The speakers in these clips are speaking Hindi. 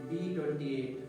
B28.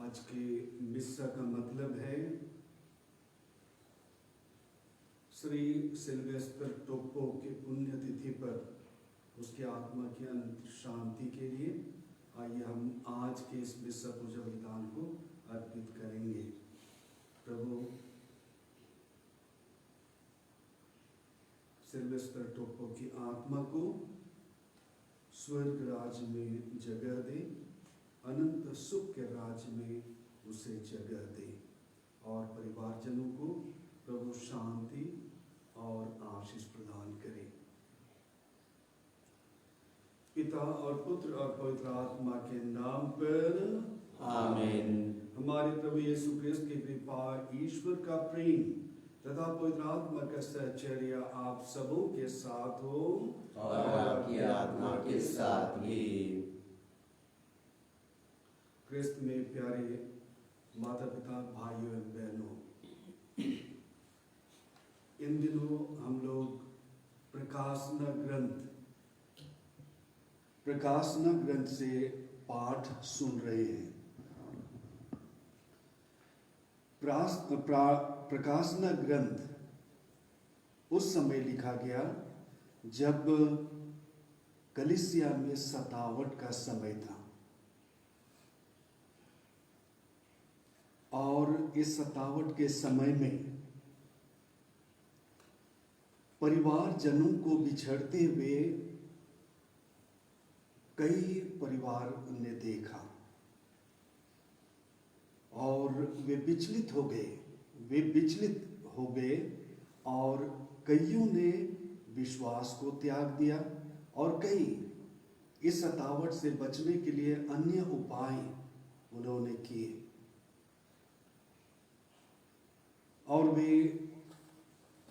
आज के मिस्सा का मतलब है श्री सिल्वेस्टर टोप्पो की पुण्यतिथि पर उसकी आत्मा की अनंत शांति के लिए आइए हम आज के इस मिस्सा पूजा विधान को अर्पित करेंगे। प्रभु सिल्वेस्टर टोप्पो की आत्मा को स्वर्ग राज्य में जगह दे, अनंत सुख के राज्य में उसे जगह दे और परिवारजनों को प्रभु शांति और आशीष प्रदान करे। पिता और पुत्र और पवित्र आत्मा के नाम पर आमीन। हमारे प्रभु यीशु क्रिस्त की कृपा, ईश्वर का प्रेम तथा पवित्र आत्मा का सहचर्य आप सबों के साथ हो और आपकी आत्मा के साथ भी। क्रिस्त में प्यारे माता पिता, भाइयों एवं बहनों, इन दिनों हम लोग प्रकाशना ग्रंथ से पाठ सुन रहे हैं। प्रकाशना ग्रंथ उस समय लिखा गया जब कलीसिया में सतावट का समय था और इस सतावट के समय में परिवारजनों को बिछड़ते हुए कई परिवार ने देखा और वे विचलित हो गए और कईयों ने विश्वास को त्याग दिया और कई इस सतावट से बचने के लिए अन्य उपाय उन्होंने किए और वे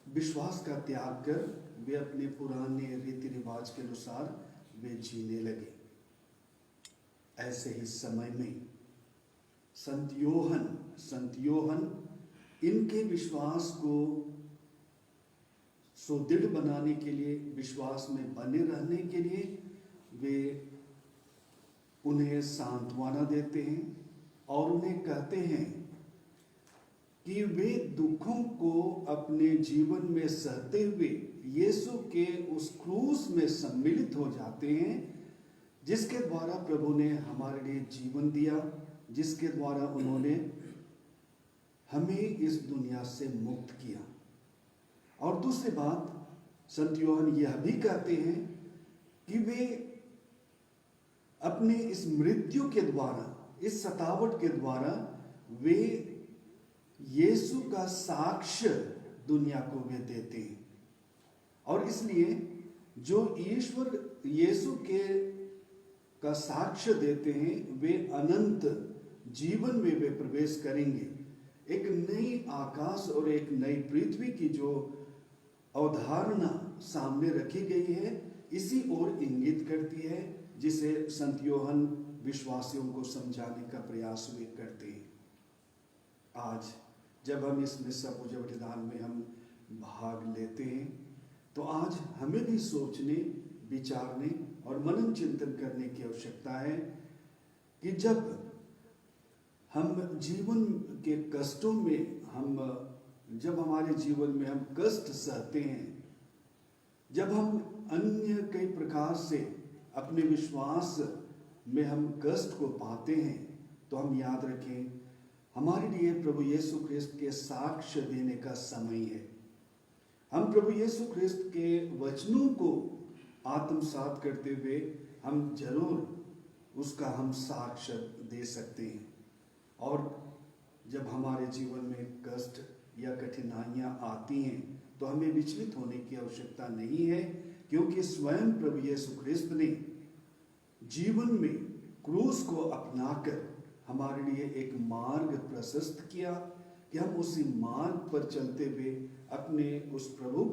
विश्वास का त्याग कर वे अपने पुराने रीति रिवाज के अनुसार वे जीने लगे। ऐसे ही समय में संत योहन इनके विश्वास को सुदृढ़ बनाने के लिए, विश्वास में बने रहने के लिए वे उन्हें सांत्वना देते हैं और उन्हें कहते हैं कि वे दुखों को अपने जीवन में सहते हुए यीशु के उस क्रूस में सम्मिलित हो जाते हैं जिसके द्वारा प्रभु ने हमारे लिए जीवन दिया, जिसके द्वारा उन्होंने हमें इस दुनिया से मुक्त किया। और दूसरी बात, संत योहन यह भी कहते हैं कि वे अपने इस मृत्यु के द्वारा, इस सतावट के द्वारा वे यीशु का साक्ष्य दुनिया को वे देते हैं। और इसलिए जो ईश्वर यीशु के का साक्ष्य देते हैं वे अनंत जीवन में वे प्रवेश करेंगे। एक नई आकाश और एक नई पृथ्वी की जो अवधारणा सामने रखी गई है इसी ओर इंगित करती है, जिसे संत योहन विश्वासियों को समझाने का प्रयास वे करते हैं। आज जब हम इस मिस्सा पूजा विधान में हम भाग लेते हैं तो आज हमें भी सोचने, विचारने और मनन चिंतन करने की आवश्यकता है कि जब हम जीवन के कष्टों में जब हमारे जीवन में हम कष्ट सहते हैं, जब हम अन्य कई प्रकार से अपने विश्वास में हम कष्ट को पाते हैं, तो हम याद रखें हमारे लिए प्रभु यीशु ख्रिस्त के साक्ष्य देने का समय है। हम प्रभु यीशु ख्रिस्त के वचनों को आत्मसात करते हुए हम जरूर उसका हम साक्ष्य दे सकते हैं। और जब हमारे जीवन में कष्ट या कठिनाइयां आती हैं तो हमें विचलित होने की आवश्यकता नहीं है, क्योंकि स्वयं प्रभु यीशु ख्रिस्त ने जीवन में क्रूस को अपनाकर हमारे लिए एक मार्ग प्रशस्त किया कि हम उसी मार्ग पर चलते हुए अपने उस प्रभु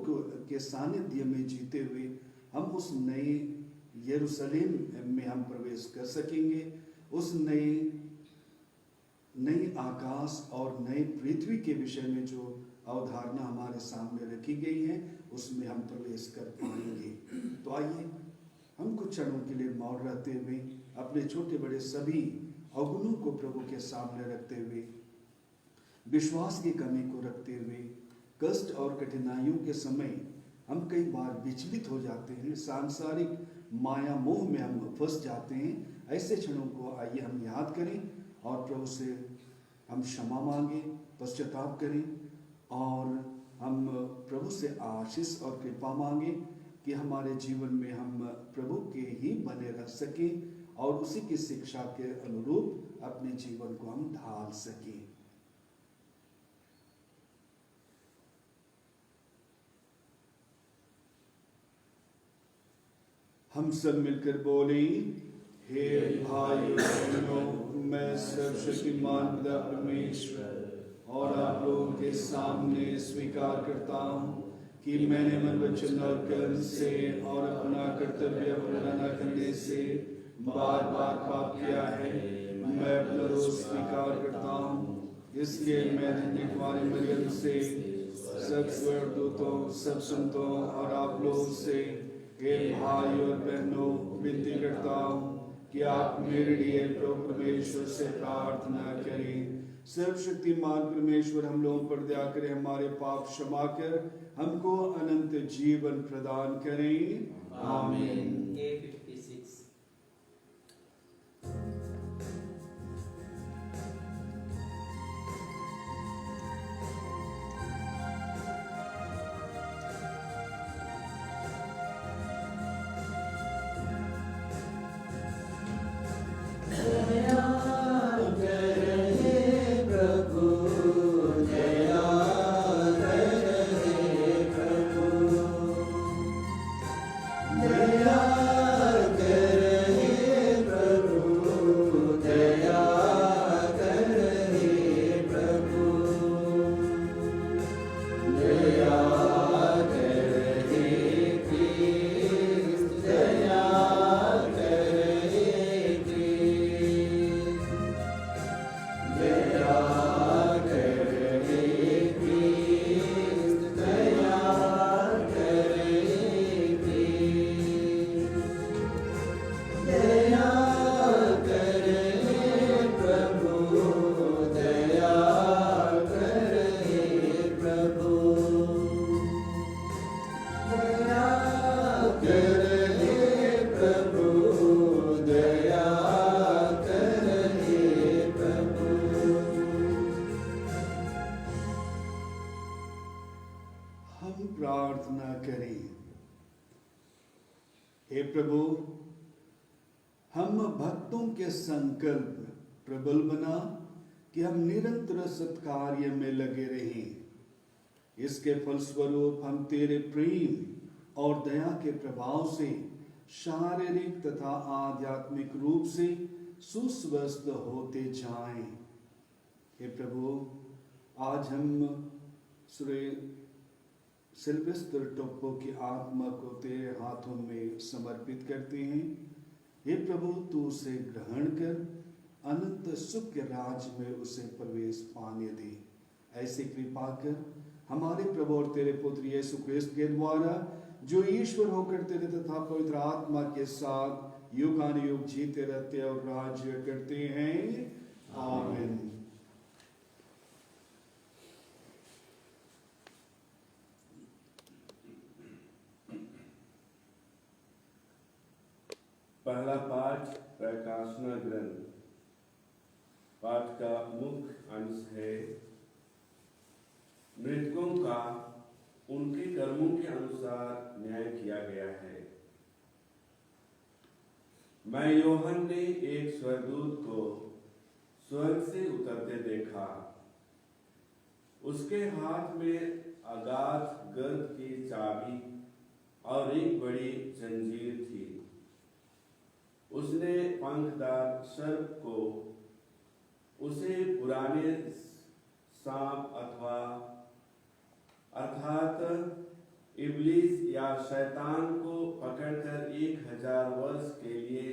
के सानिध्य में जीते हुए हम उस नए यरूशलेम में हम प्रवेश कर सकेंगे। उस नई आकाश और नई पृथ्वी के विषय में जो अवधारणा हमारे सामने रखी गई है उसमें हम प्रवेश कर पाएंगे। तो आइए हम कुछ क्षणों के लिए मौन रहते हुए अपने छोटे बड़े सभी अवगुणों को प्रभु के सामने रखते हुए, विश्वास की कमी को रखते हुए, कष्ट और कठिनाइयों के समय हम कई बार विचलित हो जाते हैं, सांसारिक माया मोह में हम फंस जाते हैं। ऐसे क्षणों को आइए हम याद करें और प्रभु से हम क्षमा मांगे, पश्चाताप करें और हम प्रभु से आशीष और कृपा मांगे कि हमारे जीवन में हम प्रभु के ही बने रह सकें और उसी की शिक्षा के अनुरूप अपने जीवन को हम ढाल सकें। हम सब मिलकर बोले, हे भाइयों बहनों, मैं सर्वशक्तिमान पिता परमेश्वर और आप लोगों के सामने स्वीकार करता हूँ कि मैंने मन वचन और कर्म से और अपना कर्तव्य पूरा न करने से बार बार पाप किया है। मैं अपना दोष स्वीकार करता हूँ, इसलिए मैं निकवारी मरियम से, सब स्वर्गदूतों, सब संतों और आप लोगों से, हे भाई और बहनों, विनती करता हूँ कि आप मेरे लिए प्रभु परमेश्वर से प्रार्थना करें। सर्वशक्तिमान परमेश्वर हम लोगों पर दया करें, हमारे पाप क्षमा कर हमको अनंत जीवन प्रदान करें। आमीन। हे प्रभु, हम भक्तों के संकल्प प्रबल बना कि हम निरंतर सत्कार्य में लगे रहें। इसके फलस्वरूप हम तेरे प्रेम और दया के प्रभाव से शारीरिक तथा आध्यात्मिक रूप से सुस्वस्थ होते जाएं। हे प्रभु, आज हम श्री सिल्वेस्टर टोप्पो की आत्मा को तेरे हाथों में समर्पित करते हैं। हे प्रभु, तू उसे ग्रहण कर अनंत सुख के राज में उसे प्रवेश पाने दे। ऐसी कृपा कर हमारे प्रभु और तेरे पुत्र यीशु क्रिस्त के द्वारा, जो ईश्वर होकर तेरे तथा पवित्र आत्मा के साथ युगानुयुग जीते रहते और राज्य करते हैं। आमीन। पहला पाठ प्रकाशना ग्रंथ। पाठ का मुख्य अंश है मृतकों का उनके कर्मों के अनुसार न्याय किया गया है। मैं यूहन्ना ने एक स्वर्गदूत को स्वर्ग से उतरते देखा। उसके हाथ में अगाध गर्द की चाबी और एक बड़ी जंजीर थी। उसने पंखदार सर्प को, उसे पुराने सांप अर्थात इब्लीस या शैतान को पकड़कर 1000 वर्ष के लिए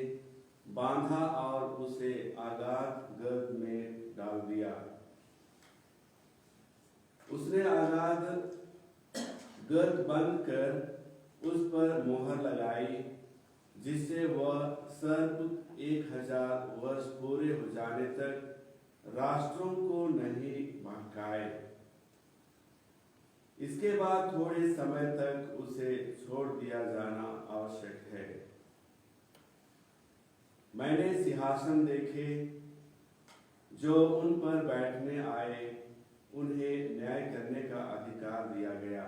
बांधा और उसे अगाध गर्त में डाल दिया। उसने अगाध गर्त बंद कर उस पर मोहर लगाई, जिससे वह सर्प 1000 वर्ष पूरे हो जाने तक राष्ट्रों को नहीं भटकाए। इसके बाद थोड़े समय तक उसे छोड़ दिया जाना आवश्यक है। मैंने सिंहासन देखे, जो उन पर बैठने आए उन्हें न्याय करने का अधिकार दिया गया।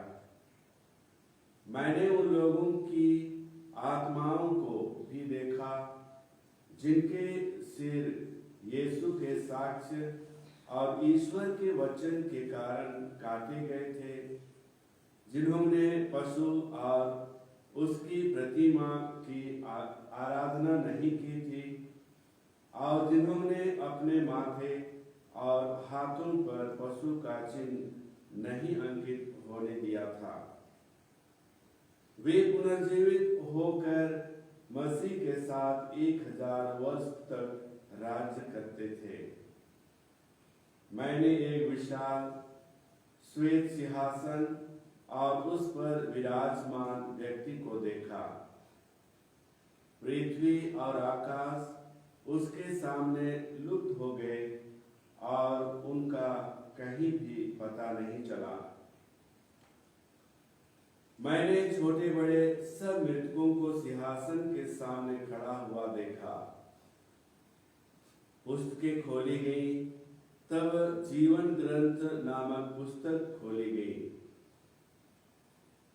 मैंने उन लोगों की आत्माओं को भी देखा, जिनके सिर यीशु के साक्ष्य और ईश्वर के वचन के कारण काटे गए थे, जिन्होंने पशु और उसकी प्रतिमा की आराधना नहीं की थी और जिन्होंने अपने माथे और हाथों पर पशु का चिन्ह नहीं अंकित होने दिया था। वे पुनर्जीवित होकर मसीह के साथ 1000 वर्ष तक राज्य करते थे। मैंने एक विशाल श्वेत सिंहासन और उस पर विराजमान व्यक्ति को देखा। पृथ्वी और आकाश उसके सामने लुप्त हो गए और उनका कहीं भी पता नहीं चला। मैंने छोटे बड़े सब मृतकों को सिंहासन के सामने खड़ा हुआ देखा। पुस्तकें खोली गई, तब जीवन ग्रंथ नामक पुस्तक खोली गई।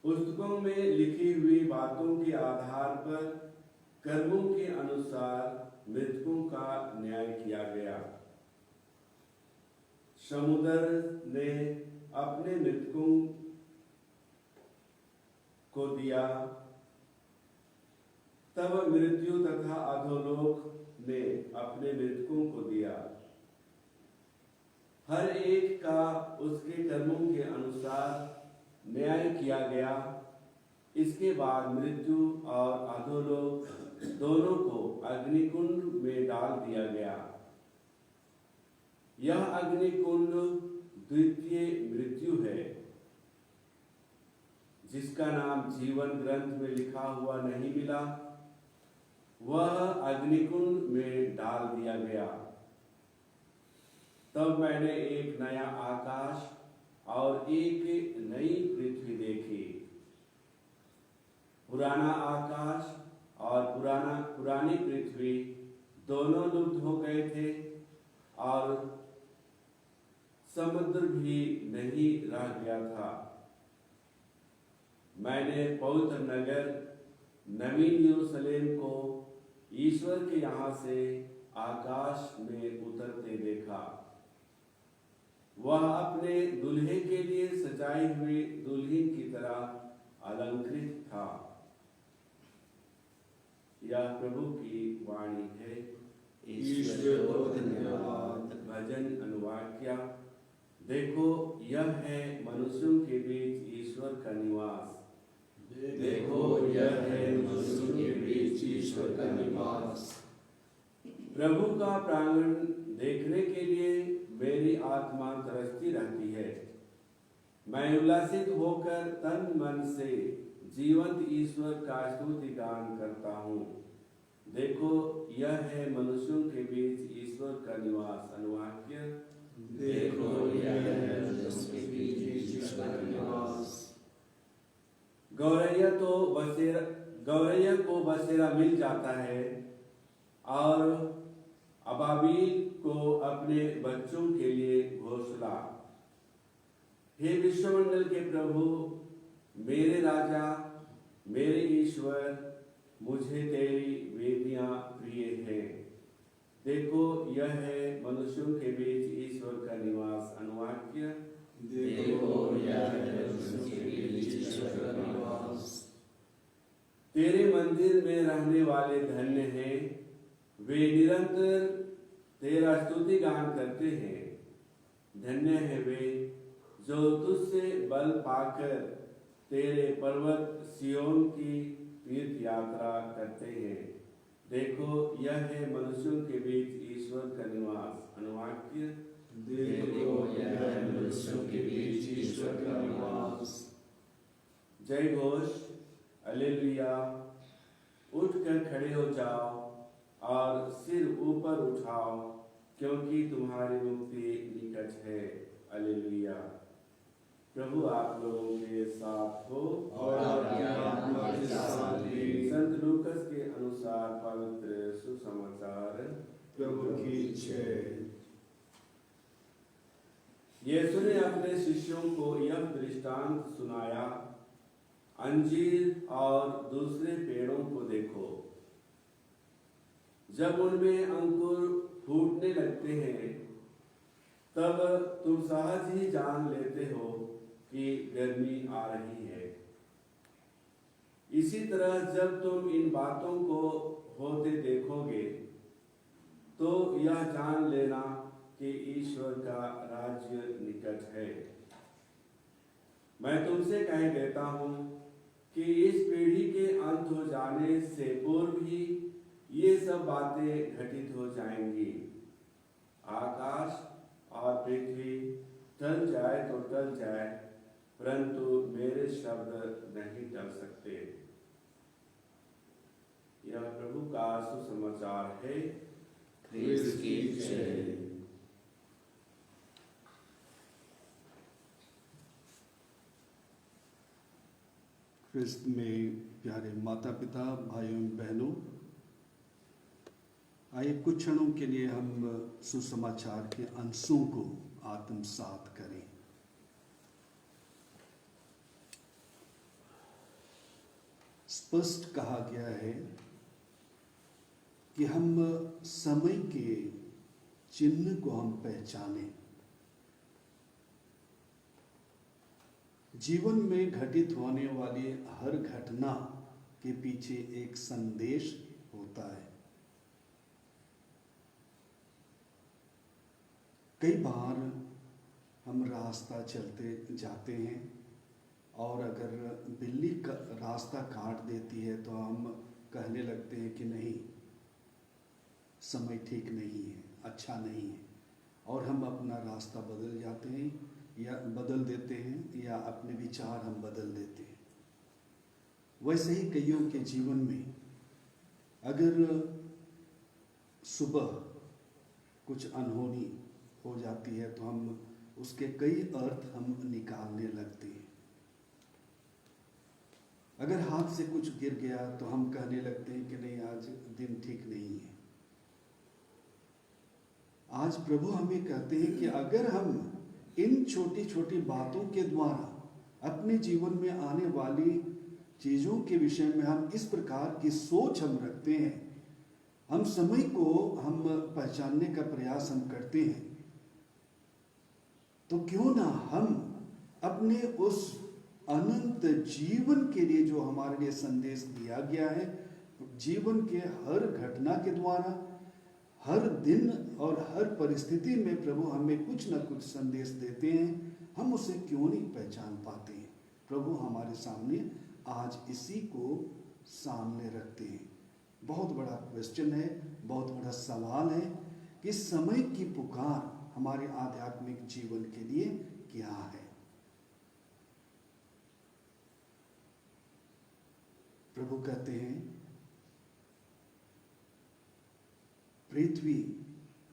पुस्तकों में लिखी हुई बातों के आधार पर कर्मों के अनुसार मृतकों का न्याय किया गया। समुद्र ने अपने मृतकों को दिया, तब मृत्यु तथा अधोलोक ने अपने मृतकों को दिया। हर एक का उसके कर्मों के अनुसार न्याय किया गया। इसके बाद मृत्यु और अधोलोक दोनों को अग्निकुंड में डाल दिया गया। यह अग्निकुंड द्वितीय मृत्यु है, जिसका नाम जीवन ग्रंथ में लिखा हुआ नहीं मिला, वह अग्निकुंड में डाल दिया गया। तब मैंने एक नया आकाश और एक नई पृथ्वी देखी। पुराना आकाश और पुरानी पृथ्वी दोनों लुप्त हो गए थे और समुद्र भी नहीं रह गया था। मैंने पवित्र नगर नवीन यरूशलेम को ईश्वर के यहाँ से आकाश में उतरते देखा। वह अपने दूल्हे के लिए सजाई हुई दुल्हन की तरह अलंकृत था। यह प्रभु की वाणी है। ईश्वर को धन्यवाद। भजन अनुवाक्य। देखो, यह है मनुष्यों के बीच ईश्वर का निवास। देखो, यह है मनुष्यों के बीच ईश्वर का निवास। प्रभु का प्रांगण देखने के लिए मेरी आत्मा तरसती रहती है। मैं उल्लासित होकर तन मन से जीवंत ईश्वर का स्तुति गान करता हूँ। देखो, यह है मनुष्यों के बीच ईश्वर का निवास। अनुवाक्य। देखो, यह है मनुष्यों के बीच ईश्वर का निवास। गौरैया को बसेरा मिल जाता है और अबाबील को अपने बच्चों के लिए घोंसला। हे विश्वमंडल के प्रभु, मेरे राजा, मेरे ईश्वर, मुझे तेरी वेदियां प्रिय हैं। देखो, यह है मनुष्यों के बीच ईश्वर का निवास। अनुवाक्य। देखो, यह है मनुष्यों के बीच ईश्वर का निवास। तेरे मंदिर में रहने वाले धन्य हैं, वे निरंतर तेरा स्तुति गान करते हैं। धन्य है वे जो तुझसे बल पाकर तेरे पर्वत सियोन की तीर्थ यात्रा करते हैं। देखो, यह है मनुष्यों के बीच ईश्वर का निवास। अनुवाक्य। देखो, यह है मनुष्यों के बीच ईश्वर का निवास। जय घोष, हालेलुया। उठकर खड़े हो जाओ और सिर ऊपर उठाओ, क्योंकि तुम्हारी मुक्ति निकट है। हालेलुया। प्रभु आप लोगों के साथ हो और आपकी आत्मा के साथ भी। संत लूकस के अनुसार पवित्र सुसमाचार। प्रभु की जय। यीशु ने अपने शिष्यों को यह दृष्टांत सुनाया, अंजीर और दूसरे पेड़ों को देखो। जब उनमें अंकुर फूटने लगते हैं, तब तुम सहज ही जान लेते हो कि गर्मी आ रही है। इसी तरह जब तुम इन बातों को होते देखोगे, तो यह जान लेना कि ईश्वर का राज्य निकट है। मैं तुमसे कह देता हूं कि इस पीढ़ी के अंत हो जाने से पूर्व ही ये सब बातें घटित हो जाएंगी। आकाश और पृथ्वी टल जाए तो टल जाए, परंतु मेरे शब्द नहीं टल सकते। यह प्रभु का सुसमाचार है। ख्रिस्त की जय। ख्रिस्त में प्यारे माता पिता, भाइयों बहनों, आइए कुछ क्षणों के लिए हम सुसमाचार के अंशों को आत्मसात करें। स्पष्ट कहा गया है कि हम समय के चिन्ह को हम पहचानें। जीवन में घटित होने वाली हर घटना के पीछे एक संदेश होता है। कई बार हम रास्ता चलते जाते हैं और अगर बिल्ली का रास्ता काट देती है तो हम कहने लगते हैं कि नहीं, समय ठीक नहीं है, अच्छा नहीं है, और हम अपना रास्ता बदल जाते हैं या बदल देते हैं या अपने विचार हम बदल देते हैं। वैसे ही कईयों के जीवन में अगर सुबह कुछ अनहोनी हो जाती है तो हम उसके कई अर्थ हम निकालने लगते हैं। अगर हाथ से कुछ गिर गया तो हम कहने लगते हैं कि नहीं, आज दिन ठीक नहीं है। आज प्रभु हमें कहते हैं कि अगर हम इन छोटी छोटी बातों के द्वारा अपने जीवन में आने वाली चीज़ों के विषय में हम इस प्रकार की सोच हम रखते हैं, हम समय को हम पहचानने का प्रयास हम करते हैं, तो क्यों ना हम अपने उस अनंत जीवन के लिए जो हमारे लिए संदेश दिया गया है, जीवन के हर घटना के द्वारा, हर दिन और हर परिस्थिति में प्रभु हमें कुछ ना कुछ संदेश देते हैं, हम उसे क्यों नहीं पहचान पाते हैं। प्रभु हमारे सामने आज इसी को सामने रखते हैं। बहुत बड़ा क्वेश्चन है, बहुत बड़ा सवाल है कि समय की पुकार हमारे आध्यात्मिक जीवन के लिए क्या है। प्रभु कहते हैं, पृथ्वी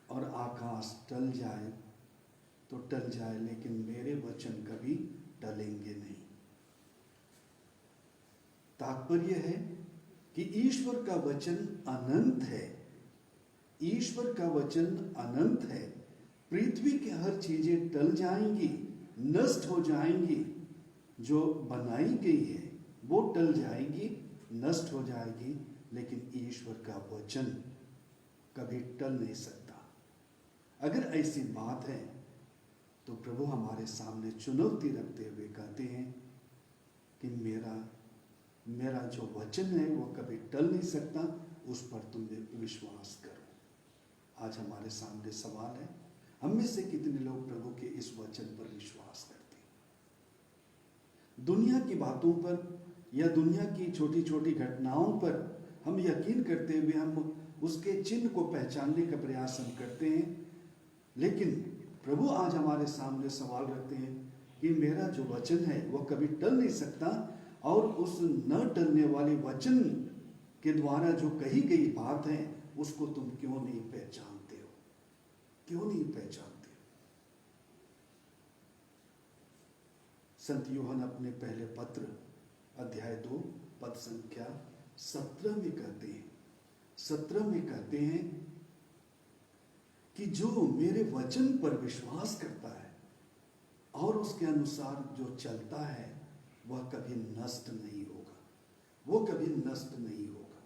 और आकाश टल जाए तो टल जाए, लेकिन मेरे वचन कभी टलेंगे नहीं। तात्पर्य है कि ईश्वर का वचन अनंत है, ईश्वर का वचन अनंत है। पृथ्वी की हर चीजें टल जाएंगी, नष्ट हो जाएंगी, जो बनाई गई है वो टल जाएगी, नष्ट हो जाएगी, लेकिन ईश्वर का वचन कभी टल नहीं सकता। अगर ऐसी बात है तो प्रभु हमारे सामने चुनौती रखते हुए कहते हैं कि मेरा जो वचन है वो कभी टल नहीं सकता, उस पर तुम विश्वास करो। आज हमारे सामने सवाल है, हम में से कितने लोग प्रभु के इस वचन पर विश्वास करते हैं। दुनिया की बातों पर या दुनिया की छोटी छोटी घटनाओं पर हम यकीन करते हुए हम उसके चिन्ह को पहचानने का प्रयास हम करते हैं, लेकिन प्रभु आज हमारे सामने सवाल रखते हैं कि मेरा जो वचन है वो कभी टल नहीं सकता, और उस न टलने वाले वचन के द्वारा जो कही गई बात है उसको तुम क्यों नहीं पहचानते हो, क्यों नहीं पहचानते हो। संत यूहन्ना अपने पहले पत्र अध्याय 2 पद संख्या 17 में कहते हैं कि जो मेरे वचन पर विश्वास करता है और उसके अनुसार जो चलता है वह कभी नष्ट नहीं होगा, वो कभी नष्ट नहीं होगा।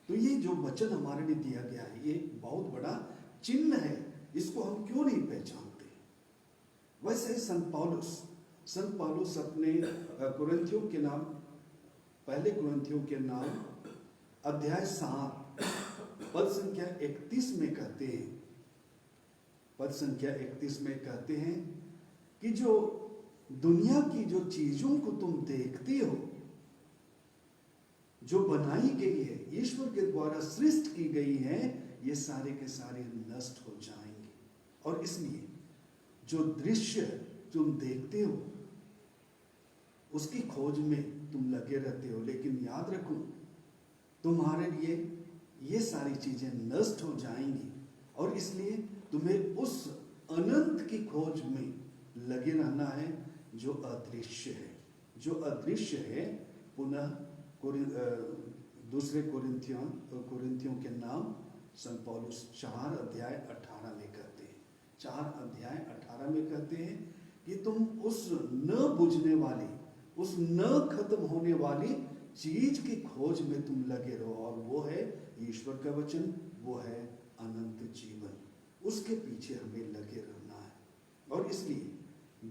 तो ये जो वचन हमारे लिए दिया गया है, ये बहुत बड़ा चिन्ह है, इसको हम क्यों नहीं पहचानते। वैसे संत पौलुस अपने कुरिन्थियों के नाम, पहले कुरिन्थियों के नाम अध्याय 7 पद संख्या 31 में कहते हैं, पद संख्या 31 में कहते हैं कि जो दुनिया की जो चीजों को तुम देखते हो, जो बनाई गई है, ईश्वर के द्वारा सृष्टि की गई है, ये सारे के सारे नष्ट हो जाएंगे। और इसलिए जो दृश्य तुम देखते हो उसकी खोज में तुम लगे रहते हो, लेकिन याद रखो तुम्हारे लिए ये सारी चीजें नष्ट हो जाएंगी, और इसलिए तुम्हें उस अनंत की खोज में लगे रहना है जो अदृश्य है, जो अदृश्य है। पुनः दूसरे कुरिन्थियों के नाम संत पौलुस 4 अध्याय 18 में कहते हैं, 4 अध्याय 18 में कहते हैं कि तुम उस न बुझने वाली, उस न खत्म होने वाली चीज की खोज में तुम लगे रहो, और वो है ईश्वर का वचन, वो है अनंत जीवन। उसके पीछे हमें लगे रहना है। और इसलिए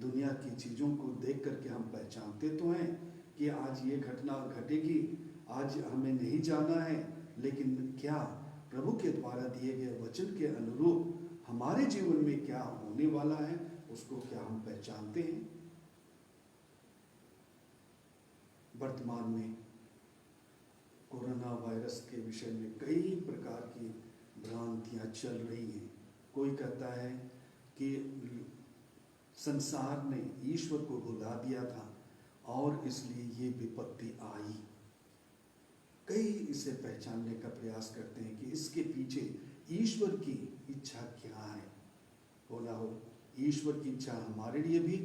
दुनिया की चीजों को देख करके हम पहचानते तो हैं कि आज ये घटना घटेगी, आज हमें नहीं जाना है, लेकिन क्या प्रभु के द्वारा दिए गए वचन के अनुरूप हमारे जीवन में क्या होने वाला है, उसको क्या हम पहचानते हैं। वर्तमान में कोरोना वायरस के विषय में कई प्रकार की भ्रांतियां चल रही हैं। कोई कहता है कि संसार ने ईश्वर को भुला दिया था और इसलिए ये विपत्ति आई। कई इसे पहचानने का प्रयास करते हैं कि इसके पीछे ईश्वर की इच्छा क्या है। हो ना हो, ईश्वर की इच्छा हमारे लिए भी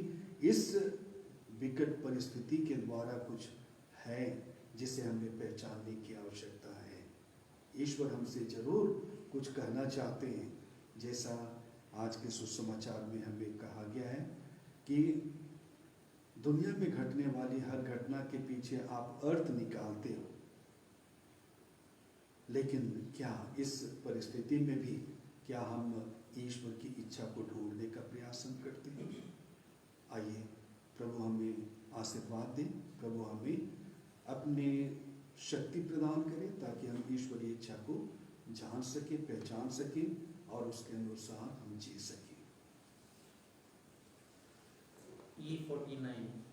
इस विकट परिस्थिति के द्वारा कुछ है जिसे हमें पहचानने की आवश्यकता है। ईश्वर हमसे जरूर कुछ कहना चाहते हैं, जैसा आज के सुसमाचार में हमें कहा गया है कि दुनिया में घटने वाली हर घटना के पीछे आप अर्थ निकालते हो, लेकिन क्या इस परिस्थिति में भी क्या हम ईश्वर की इच्छा को ढूंढने का प्रयास हम करते हैं? आइए प्रभु हमें आशीर्वाद दे, प्रभु हमें अपने शक्ति प्रदान करे ताकि हम ईश्वरीय इच्छा को जान सके, पहचान सके और उसके अनुसार हम जी सके। E49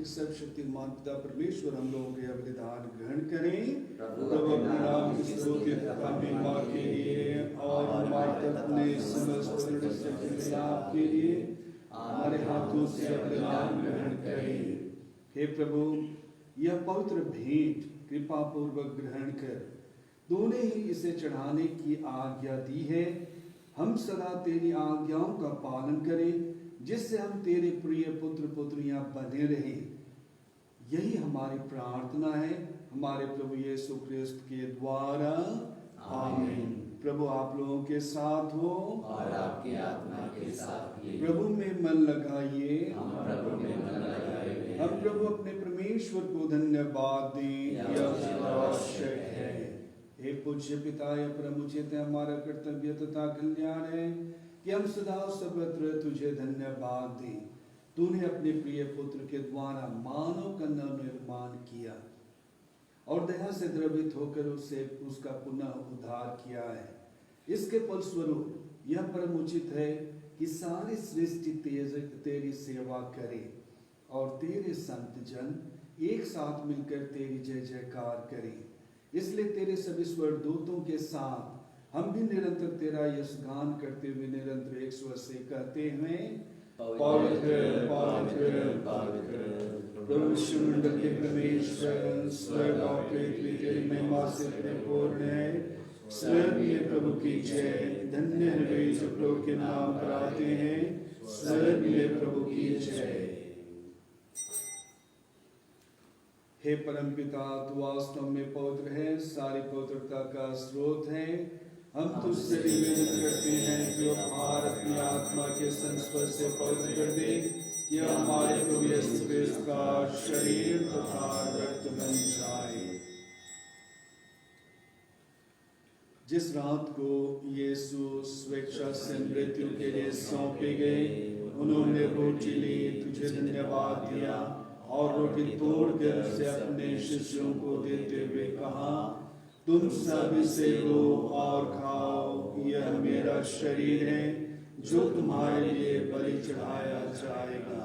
सर्वशक्तिमान पिता परमेश्वर हम लोगों के बलिदान ग्रहण करें। प्रभु अपने नाम की स्तुति महिमा के लिए और हमारे अपने समस्त लाभ के लिए हमारे हाथों से बलिदान ग्रहण करें। हे प्रभु, यह पवित्र भेंट कृपा पूर्वक ग्रहण कर तूने ही इसे चढ़ाने की आज्ञा दी है। हम सदा तेरी आज्ञाओं का पालन करें, जिससे हम तेरे प्रिय पुत्र पुत्रियां बने रहें। यही हमारी प्रार्थना है हमारे प्रभु यीशु ख्रिस्त के द्वारा, आमीन। प्रभु आप लोगों के साथ हो और आपकी आत्मा के साथ भी। प्रभु में मन लगाइए, हम प्रभु में मन लगाए हुए हैं। हम प्रभु अपने परमेश्वर को धन्यवाद दें, यह आवश्यक है। हे पूज्य पिता, यह परम उचित है, हमारा कर्तव्य तथा कल्याण है कि हम सदा सर्वत्र तुझे धन्यवाद दें। तूने अपने प्रिय पुत्र के द्वारा मानव का निर्माण किया और दया से द्रवित होकर उससे उसका पुनः उद्धार किया है। इसके फलस्वरूप यह परम उचित है कि सारी सृष्टि तेरी सेवा करे और तेरे संत जन एक साथ मिलकर तेरी जय जयकार करें। इसलिए तेरे सभी स्वर्गदूतों के साथ हम भी निरंतर तेरा यश गान करते हुए निरंतर एक स्वर से कहते हुए पवित्र पवित्र पवित्र प्रभु मंडल के परमेश्वर, स्वर्ग और पृथ्वी तेरी महिमा से परिपूर्ण है। स्वर्गीय प्रभु की जय। धन्य है वे जो प्रभु के नाम पर आते हैं। स्वर्गीय प्रभु की जय। हे परम पिता, तू वास्तव में पवित्र है, सारी पवित्रता का स्रोत है। हम तुझसे निवेदन करते हैं कि उपहार अपनी आत्मा के संस्पर्श से पवित्र कर दे, कि हमारे प्रभु यीशु ख्रिस्त का शरीर तथा रक्त बन जाए। जिस रात को यीशु स्वेच्छा से मृत्यु के लिए सौंपे गए, उन्होंने रोटी ली, तुझे धन्यवाद दिया और रोटी तोड़कर उसे अपने शिष्यों को देते हुए कहा, तुम सब इसे लो और खाओ, यह मेरा शरीर है जो तुम्हारे लिए बलि चढ़ाया जाएगा।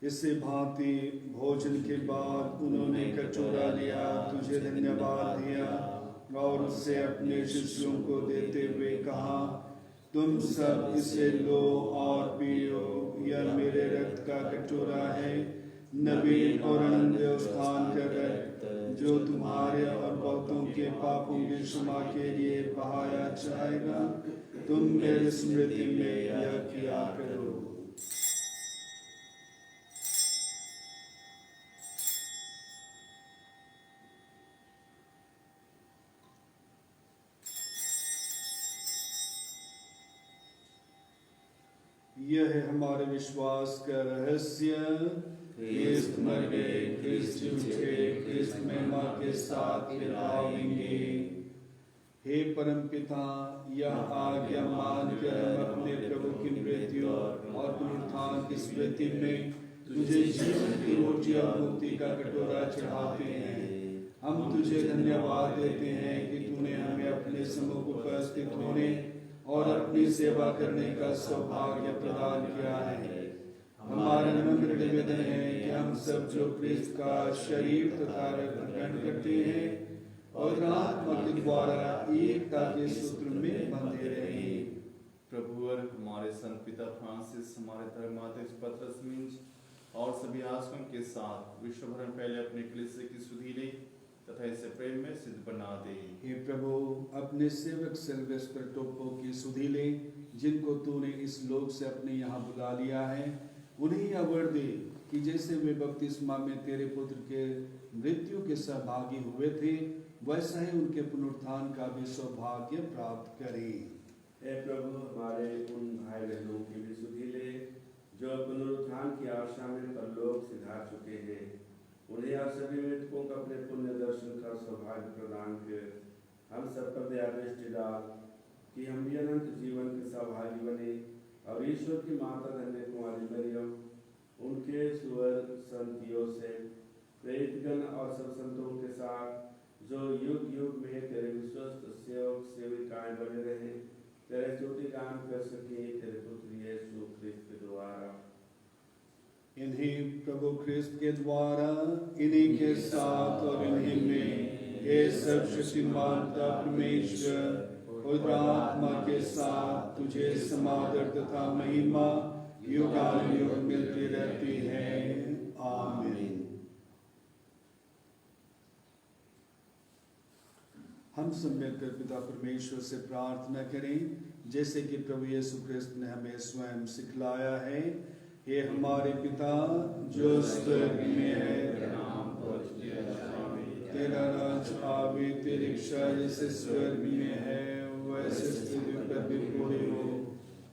इससे भांति भोजन के बाद उन्होंने कटोरा लिया, तुझे धन्यवाद दिया और उसे अपने शिष्यों को देते हुए कहा, तुम सब इसे लो और पियो, यह मेरे रक्त का कटोरा है, नवीन और अनंत उत्थान का रक्त, जो तुम्हारे और बहुतों के पापों की क्षमा के लिए बहाया जाएगा। तुम मेरी स्मृति में यह किया करो। यह है हमारे विश्वास का रहस्य। ख्रिस्त मर गए, ख्रिस्त उठे, ख्रिस्त महिमा के साथ फिर आएंगे। हे परम पिता, यह आज्ञा मानकर हम अपने प्रभु की मृत्यु और पुनरुत्थान की स्मृति में तुझे जीवन की रोटी और मुक्ति का कटोरा चढ़ाते हैं। हम तुझे धन्यवाद देते हैं कि तूने हमें अपने सम्मुख उपस्थित होने और अपनी सेवा करने का सौभाग्य प्रदान किया है। हमारा नम्र निवेदन है कि हम सब जो क्रिस्त का शरीर तथा रक्त ग्रहण करते हैं और आत्मा के द्वारा एकता के सूत्र में बंधे रहे। प्रभु और हमारे संत पिता फ्रांसिस, हमारे धर्माध्यक्ष पतरस मिंज और सभी आश्रम के साथ विश्व भर में पहले अपने कलीसिया की सुधि ले तथा इसे प्रेम में सिद्ध बना दे। हे प्रभु, अपने सेवक सिल्वेस्टर टोप्पो की सुधि ले, जिनको तूने इस लोक से अपने यहाँ बुला लिया है, उन्हें यह वर दे कि जैसे वे बपतिस्मा में तेरे पुत्र के मृत्यु के सहभागी हुए थे, वैसा ही उनके पुनरुत्थान का भी सौभाग्य प्राप्त करें। हे प्रभु, हमारे उन भाई बहनों की भी सुधि ले जो पुनरुत्थान की आशा में परलोक सिधार चुके हैं। उन्हें और सभी मृतकों का अपने पुण्य दर्शन का सौभाग्य प्रदान कर हम सब पर दया दृष्टि डाल कि हम भी अनंत जीवन के सहभागी बने और ईश्वर की माता धन्य कुमारी मरियम, उनके सुअर संतियों से प्रेरितगण और सब संतों के साथ जो युग युग में तेरे विश्वस्त सेवक सेविकाएं बने रहे, तेरे स्तुति गान कर सके तेरे पुत्र यीशु ख्रिस्त के द्वारा। इन्हीं प्रभु ख्रिस्त के द्वारा, इन्हीं के साथ और इन्हीं में ये सर्वशक्तिमान पिता परमेश्वर और आत्मा के साथ तुझे समादर तथा महिमा युगानुयुग मिलती रहती है। आमीन। हम सब मिलकर पिता परमेश्वर से प्रार्थना करें, जैसे कि प्रभु यीशु ख्रिस्त ने हमें स्वयं सिखलाया है। हे हमारे पिता जो स्वर्ग में है, तेरा राज आवे, तेरी इच्छा जैसे स्वर्ग में है वैसे पृथ्वी पर भी पूरी हो।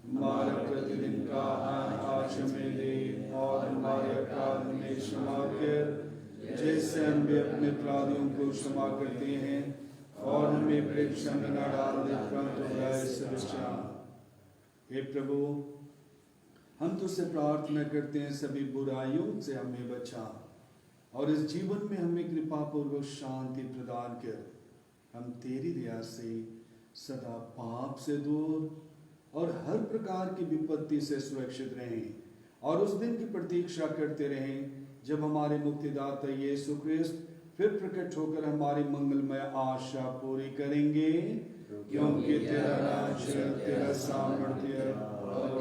हमारा प्रतिदिन का आहार आज हमें दे और हमारे अपराध में क्षमा कर, जैसे हम भी अपने अपराधियों को क्षमा करते हैं, और हमें परीक्षा में न डाल दे परंतु बुराई से बचा। हे प्रभु, हम तुझसे प्रार्थना करते हैं सभी बुराइयों से हमें बचा और इस जीवन में हमें कृपा पूर्वक शांति प्रदान कर हम तेरी दया से सदा पाप से दूर और हर प्रकार की विपत्ति से सुरक्षित रहें और उस दिन की प्रतीक्षा करते रहें जब हमारे मुक्तिदाता यीशु ख्रिस्त फिर प्रकट होकर हमारी मंगलमय आशा पूरी करेंगे, क्योंकि तेरा राज्य, तेरा सामर्थ्य और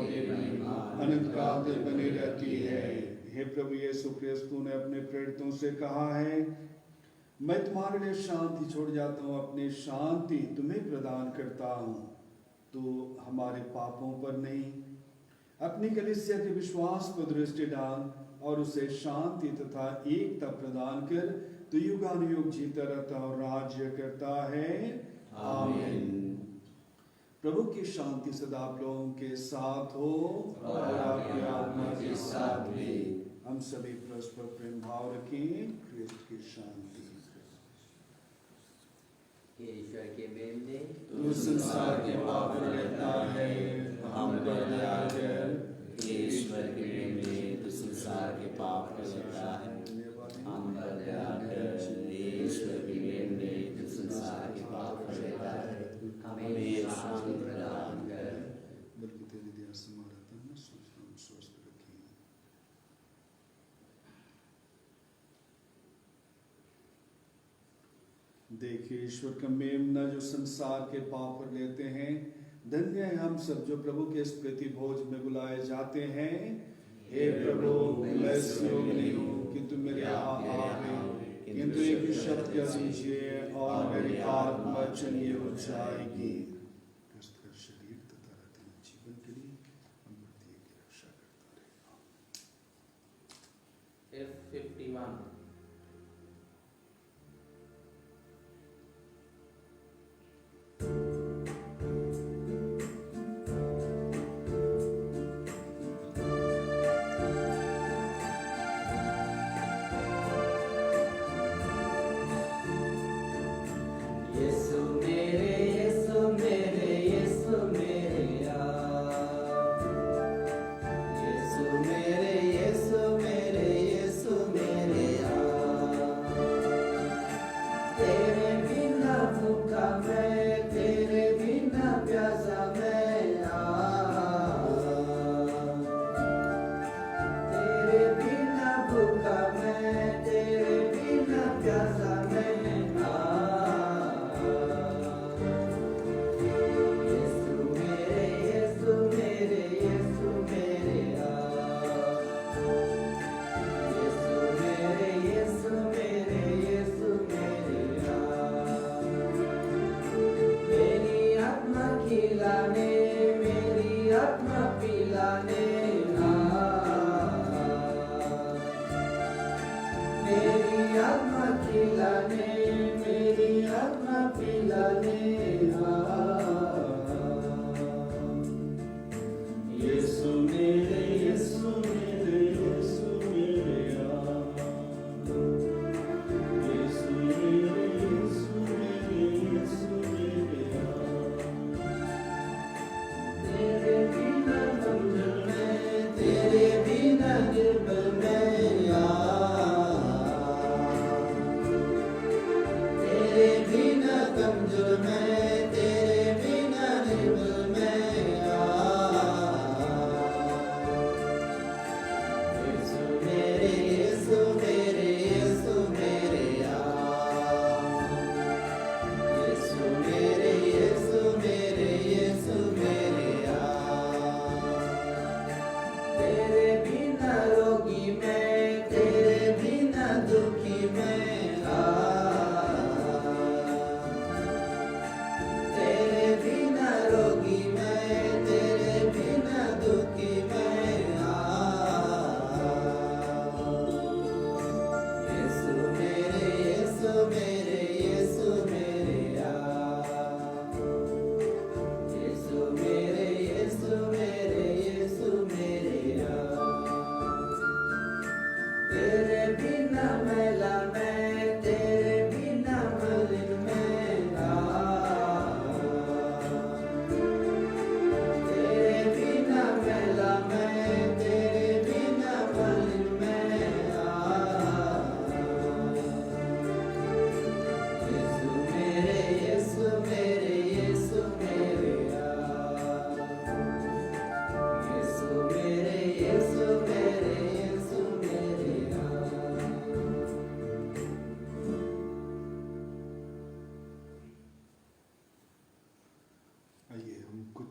अनंत काल तक बनी रहती है। हे प्रभु यीशु ख्रिस्त, तूने अपने प्रेरितों से कहा है, मैं तुम्हारे लिए शांति छोड़ जाता हूँ, अपनी शांति तुम्हें प्रदान करता हूँ। तो हमारे पापों पर नहीं, अपनी कलीसिया के विश्वास पर दृष्टि डाल और उसे शांति तथा एकता प्रदान कर, तो युगानुयुग जीता रहता और राज्य करता है। आमीन। प्रभु की शांति सदा आप लोगों के साथ हो और आपकी आत्मा के साथ भी। हम सभी परस्पर प्रेम भाव रखें। ख्रिस्त की शांति। ईश्वर के बेल दे तू संसार के पाप रहता है, हम पर दया कर। ईश्वर के बेल दे तू संसार के पाप रहता है, हम पर दया कर। ईश्वर के बेल दे तू संसार के पाप रहता है, हमें शांति प्रदान कर। बल्कि तेरी दया से हमारा तन स्वस्थ रखें। देखिए ईश्वर का मेमना जो संसार के पाप पर लेते हैं। धन्य है हम सब जो प्रभु के इस प्रीति भोज में बुलाए जाते हैं। हे प्रभु, मैं इस योग्य नहीं हूँ कि तुम मेरे यहाँ आवे, किंतु एक शब्द कह दीजिए और मेरी आत्मा चंगी हो जाएगी। क्रिस्त शरीर तथा रत्न जीवन के लिए हम प्रत्येक की रक्षा करता रहेगा। F51. यीशु मेरे यीशु मेरे यीशु मेरे यीशु मेरे यीशु मेरे यीशु मेरे तेरे बिना भूखा मैं, तेरे बिना प्यासा मैं, तेरे बिना भूखा मैं, तेरे बिना प्यासा मैं।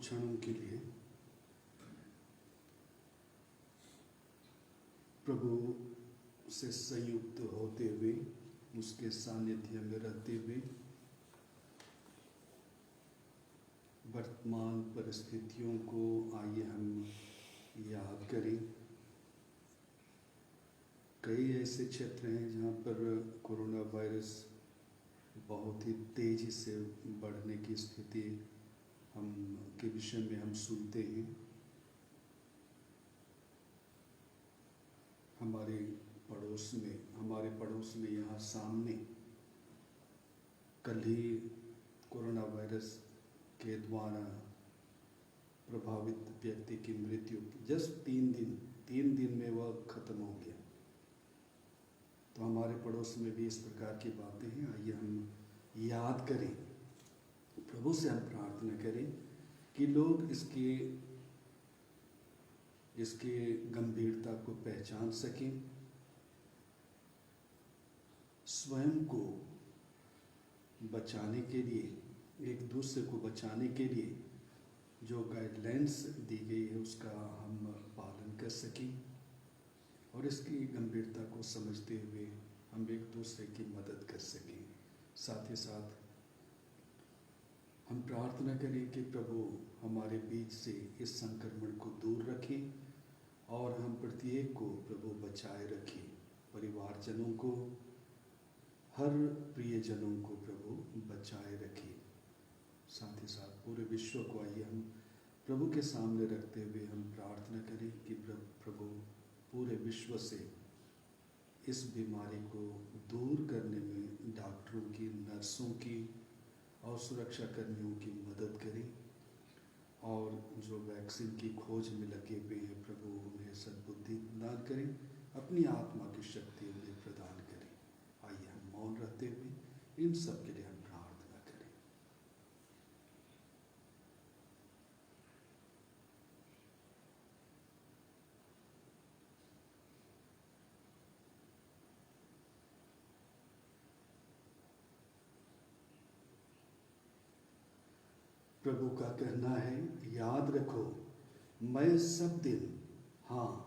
क्षणों के लिए प्रभु से संयुक्त होते हुए, उसके सानिध्य में रहते हुए वर्तमान परिस्थितियों को आइए हम याद करें। कई ऐसे क्षेत्र हैं जहाँ पर कोरोना वायरस बहुत ही तेजी से बढ़ने की स्थिति हम के विषय में हम सुनते हैं। हमारे पड़ोस में यहाँ सामने कल ही कोरोना वायरस के द्वारा प्रभावित व्यक्ति की मृत्यु जस्ट 3 दिन में वह खत्म हो गया। तो हमारे पड़ोस में भी इस प्रकार की बातें हैं। आइए हम याद करें, प्रभु से हम प्रार्थना करें कि लोग इसके गंभीरता को पहचान सकें, स्वयं को बचाने के लिए, एक दूसरे को बचाने के लिए जो गाइडलाइंस दी गई है उसका हम पालन कर सकें और इसकी गंभीरता को समझते हुए हम एक दूसरे की मदद कर सकें। साथ ही साथ हम प्रार्थना करें कि प्रभु हमारे बीच से इस संक्रमण को दूर रखें और हम प्रत्येक को प्रभु बचाए रखें, परिवारजनों को, हर प्रियजनों को प्रभु बचाए रखें। साथ ही साथ पूरे विश्व को आइए हम प्रभु के सामने रखते हुए हम प्रार्थना करें कि प्रभु पूरे विश्व से इस बीमारी को दूर करने में डॉक्टरों की, नर्सों की और सुरक्षा कर्मियों की मदद करें और जो वैक्सीन की खोज में लगे हुए हैं प्रभु उन्हें सद्बुद्धि प्रदान करें, अपनी आत्मा की शक्ति उन्हें प्रदान करें। आइए हम मौन रहते हुए इन सब के लिए हम प्रार्थना करें। प्रभु का कहना है, याद रखो मैं सब दिन, हाँ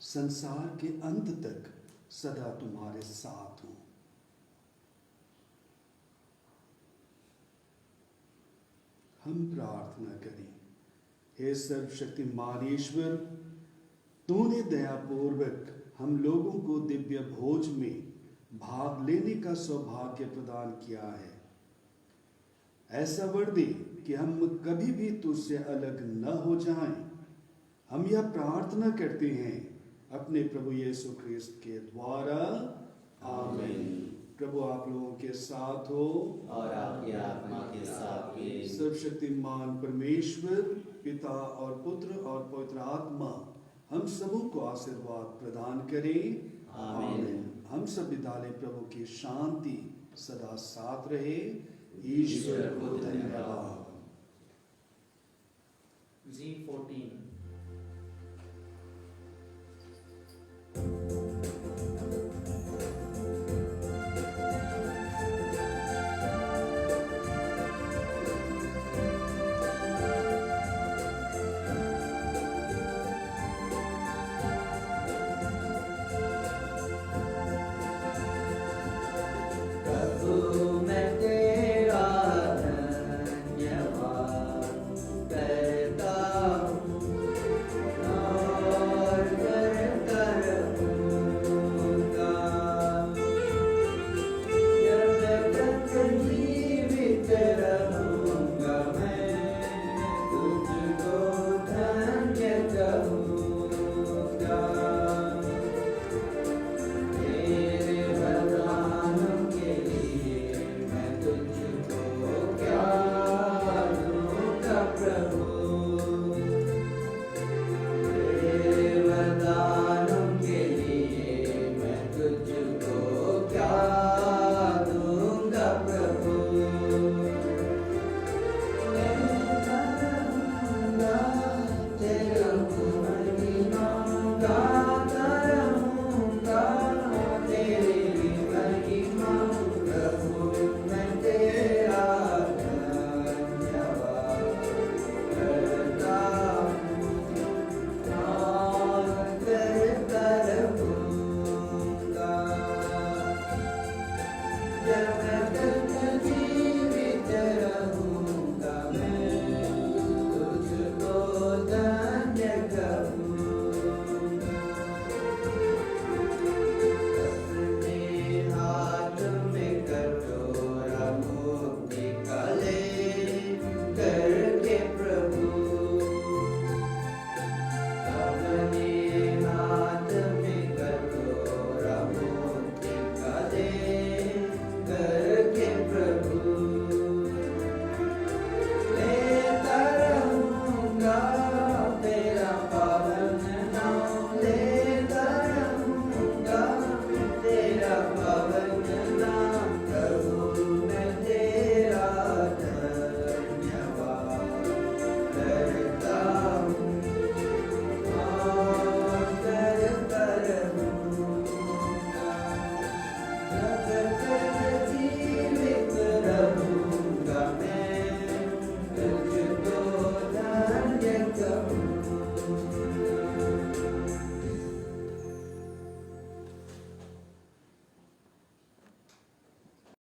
संसार के अंत तक सदा तुम्हारे साथ हूं। हम प्रार्थना करें। हे सर्वशक्तिमान ईश्वर, तूने दयापूर्वक हम लोगों को दिव्य भोज में भाग लेने का सौभाग्य प्रदान किया है। ऐसा वर दे कि हम कभी भी तुझसे अलग न हो जाएं। हम यह प्रार्थना करते हैं अपने प्रभु यीशु ख्रिस्त के द्वारा, आमीन। प्रभु आप लोगों के साथ हो और आपकी आत्मा के साथ भी। सर्वशक्तिमान परमेश्वर पिता और पुत्र और पवित्र आत्मा हम सबों को आशीर्वाद प्रदान करें, आमीन। हम सब विद्यालय प्रभु की शांति सदा साथ रहे। ईश्वर को धन्यवाद। Z14